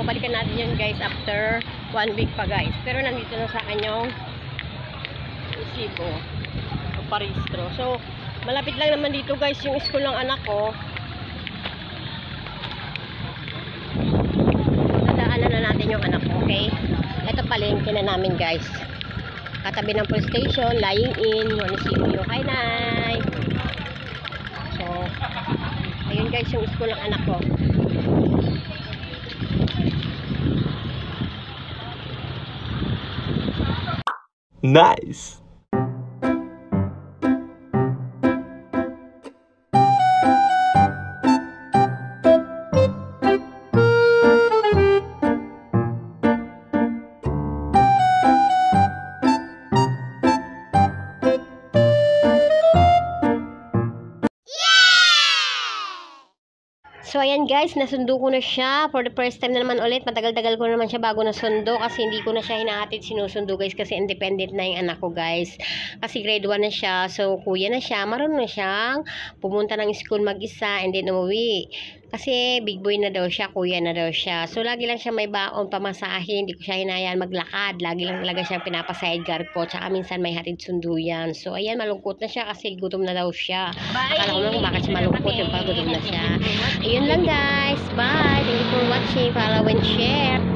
So, balikan natin yun guys after 1 week pa guys. Pero nandito na sa akin yung resibo o parehistro. So, malapit lang naman dito guys yung school ng anak ko. Dadaanan na natin yung anak ko, okay? Ito palengke na namin guys. Katabi ng police station, lying in, munisipyo. Hi, Nay! So, ayun guys yung school ng anak ko. Nice! So, ayan guys, nasundo ko na siya. For the first time na naman ulit, matagal-tagal ko naman siya bago nasundo kasi hindi ko na siya hinahatid sinusundo guys kasi independent na yung anak ko guys. Kasi grade 1 na siya, so kuya na siya, marunong na siyang pumunta ng school mag-isa and then umuwi. Kasi big boy na daw siya, kuya na daw siya. So, lagi lang siya may baon, pamasahe, hindi ko siya hinayaan maglakad. Lagi lang talaga siya pinapasidecar ko, tsaka minsan may hatid sundo yan. So, ayan, malungkot na siya kasi gutom na daw siya. Akala ko lang kung bakit siya malungkot yung pag gutom na siya. Ayun lang guys, bye! Thank you for watching, follow and share.